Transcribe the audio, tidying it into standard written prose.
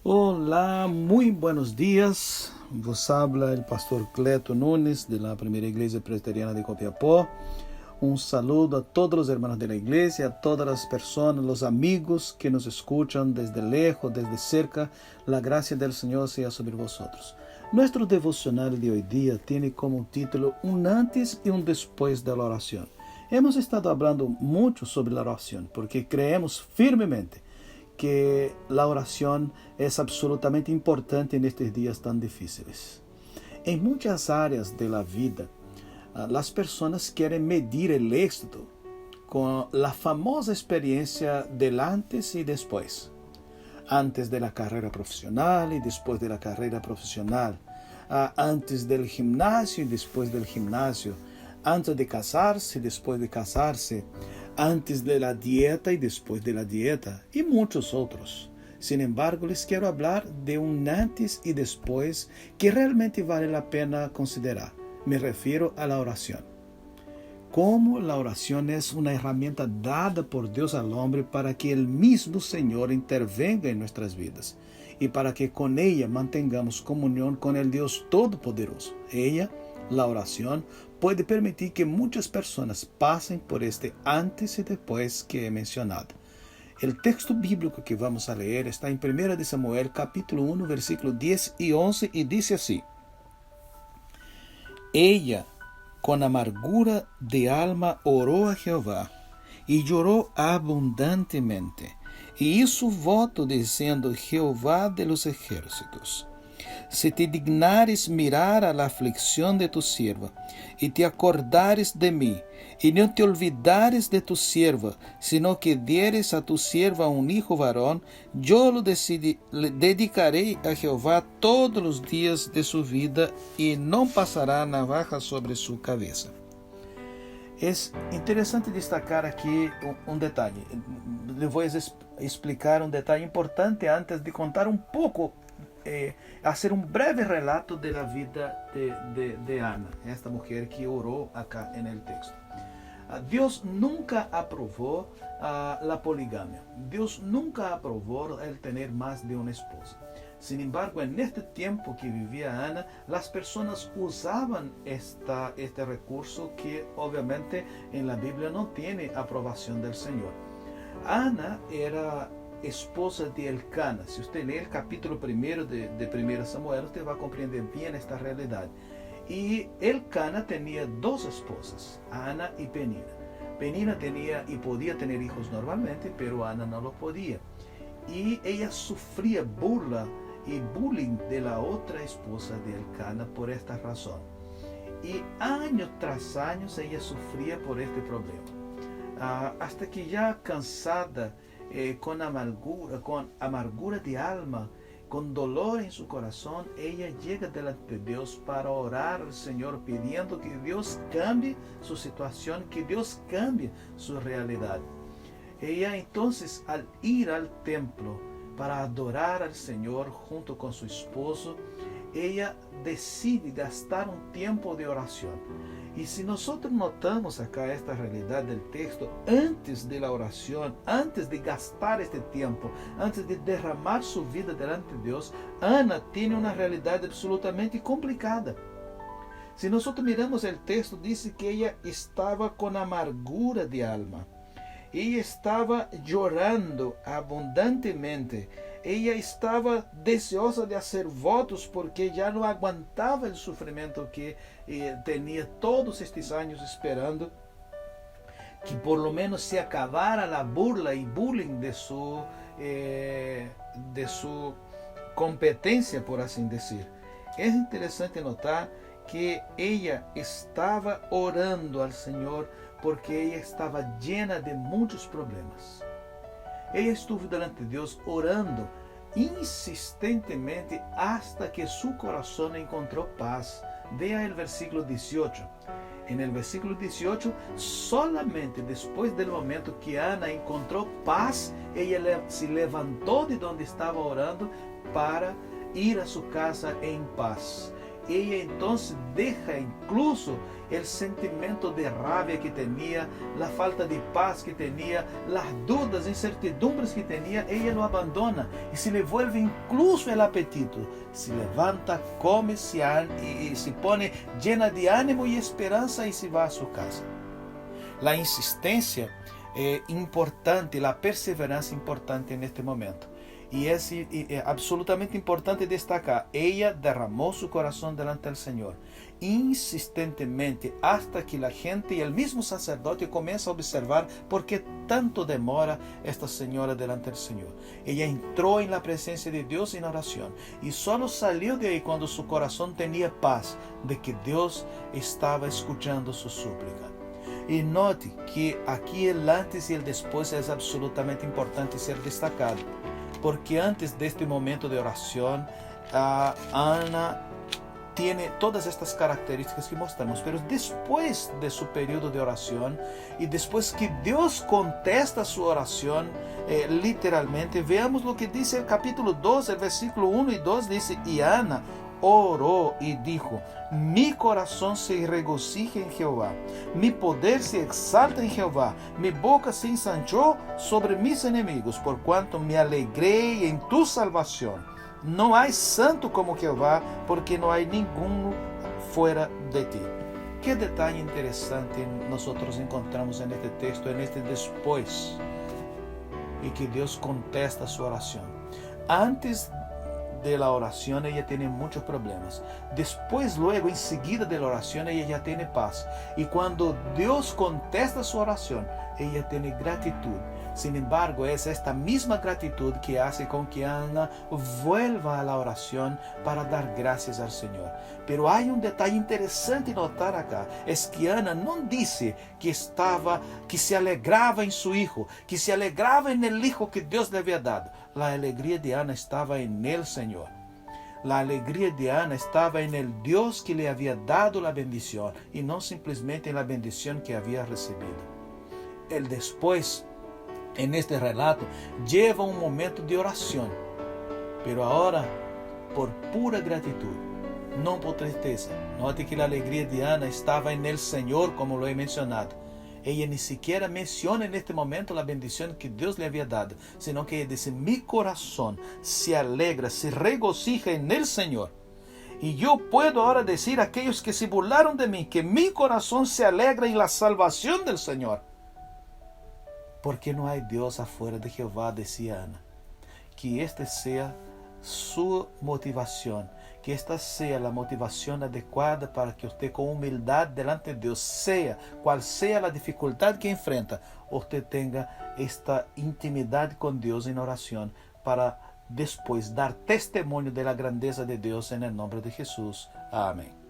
Olá, muito buenos dias. Vos habla el pastor Cleto Nunes de la Primera Iglesia Presbiteriana de Copiapó. Un saludo a todos los hermanos de la iglesia, a todas las personas, los amigos que nos escuchan desde lejos, desde cerca. La gracia del Señor sea sobre vosotros. Nuestro devocional de hoy día tiene como título Un antes y un después de la oración. Hemos estado hablando mucho sobre la oración porque creemos firmemente que la oración es absolutamente importante en estos días tan difíciles. En muchas áreas de la vida, las personas quieren medir el éxito con la famosa experiencia del antes y después. Antes de la carrera profesional y después de la carrera profesional. Antes del gimnasio y después del gimnasio. Antes de casarse y después de casarse. Antes de la dieta y después de la dieta. Y muchos otros. Sin embargo, les quiero hablar de un antes y después que realmente vale la pena considerar. Me refiero a la oración. Cómo la oración es una herramienta dada por Dios al hombre para que el mismo Señor intervenga en nuestras vidas y para que con ella mantengamos comunión con el Dios Todopoderoso. Ella, la oración, puede permitir que muchas personas pasen por este antes y después que he mencionado. El texto bíblico que vamos a leer está en 1 de Samuel, capítulo 1, versículos 10 y 11, y dice así: Ella, con amargura de alma, oró a Jehová, y lloró abundantemente, y hizo voto diciendo: Jehová de los ejércitos, si te dignares mirar a la aflicción de tu sierva, y te acordares de mí, y no te olvidares de tu sierva, sino que dieres a tu sierva un hijo varón, yo le dedicaré a Jehová todos los días de su vida, y no pasará navaja sobre su cabeza. Es interesante destacar aquí un detalle. Le voy a explicar un detalle importante antes de contar un poco, hacer un breve relato de la vida de Ana, esta mujer que oró acá en el texto. Dios nunca aprobó la poligamia. Dios nunca aprobó el tener más de una esposa. Sin embargo, en este tiempo que vivía Ana, las personas usaban este recurso que obviamente en la Biblia no tiene aprobación del Señor. Ana era esposa de Elcana. Si usted lee el capítulo 1 de 1 Samuel, usted va a comprender bien esta realidad. Y Elcana tenía dos esposas, Ana y Penina. Penina tenía y podía tener hijos normalmente, pero Ana no lo podía. Y ella sufría burla y bullying de la otra esposa de Elcana por esta razón. Y año tras año ella sufría por este problema. Hasta que ya cansada, con amargura de alma, con dolor en su corazón, ella llega delante de Dios para orar al Señor pidiendo que Dios cambie su situación, que Dios cambie su realidad. Ella entonces, al ir al templo para adorar al Señor junto con su esposo, ella decide gastar un tiempo de oración. Y si nosotros notamos acá esta realidad del texto, antes de la oración, antes de gastar este tiempo, antes de derramar su vida delante de Dios, Ana tiene una realidad absolutamente complicada. Si nosotros miramos el texto, dice que ella estaba con amargura de alma. Ella estaba llorando abundantemente. Ella estaba deseosa de hacer votos porque ya no aguantaba el sufrimiento que tenía todos estos años esperando que por lo menos se acabara la burla y bullying de su competencia, por así decir. Es interesante notar que ella estaba orando al Señor porque ella estaba llena de muchos problemas. Ella estuvo delante de Dios orando insistentemente hasta que su corazón encontró paz. Vea el versículo 18. En el versículo 18, solamente después del momento que Ana encontró paz, ella se levantó de donde estaba orando para ir a su casa en paz. ella entonces deja incluso el sentimiento de rabia que tenía, la falta de paz que tenía, las dudas, incertidumbres que tenía, ella lo abandona y se le vuelve incluso el apetito. Se levanta, come, y se pone llena de ánimo y esperanza y se va a su casa. La insistencia es importante, la perseverancia importante en este momento. Y es absolutamente importante destacar, ella derramó su corazón delante del Señor, insistentemente, hasta que la gente y el mismo sacerdote comienza a observar por qué tanto demora esta señora delante del Señor. Ella entró en la presencia de Dios en oración y solo salió de ahí cuando su corazón tenía paz de que Dios estaba escuchando su súplica. Y note que aquí el antes y el después es absolutamente importante ser destacado, porque antes de este momento de oración, Ana tiene todas estas características que mostramos, pero después de su periodo de oración y después que Dios contesta su oración, literalmente, veamos lo que dice el capítulo 2, el versículo 1 y 2, dice, y Ana oró y dijo, mi corazón se regocija en Jehová, mi poder se exalta en Jehová, mi boca se ensanchó sobre mis enemigos, por cuanto me alegré en tu salvación. No hay santo como Jehová, porque no hay ninguno fuera de ti. Qué detalle interesante nosotros encontramos en este texto, en este después, y que Dios contesta su oración. Antes de la oración ella tiene muchos problemas. Después, luego, enseguida de la oración, ella ya tiene paz. Y cuando Dios contesta su oración, ella tiene gratitud. Sin embargo, es esta misma gratitud que hace con que Ana vuelva a la oración para dar gracias al Señor. Pero hay un detalle interesante notar acá, es que Ana no dice que se alegraba en su hijo, que se alegraba en el hijo que Dios le había dado. La alegría de Ana estaba en el Señor. La alegría de Ana estaba en el Dios que le había dado la bendición y no simplemente en la bendición que había recibido. El después, en este relato, lleva un momento de oración, pero ahora por pura gratitud, no por tristeza. Note que la alegría de Ana estaba en el Señor, como lo he mencionado. Ella ni siquiera menciona en este momento la bendición que Dios le había dado, sino que ella dice, mi corazón se alegra, se regocija en el Señor. Y yo puedo ahora decir a aquellos que se burlaron de mí, que mi corazón se alegra en la salvación del Señor. Porque no hay Dios afuera de Jehová, decía Ana. Que esta sea su motivación, que esta sea la motivación adecuada para que usted con humildad delante de Dios, sea cual sea la dificultad que enfrenta, usted tenga esta intimidad con Dios en oración para después dar testimonio de la grandeza de Dios en el nombre de Jesús. Amén.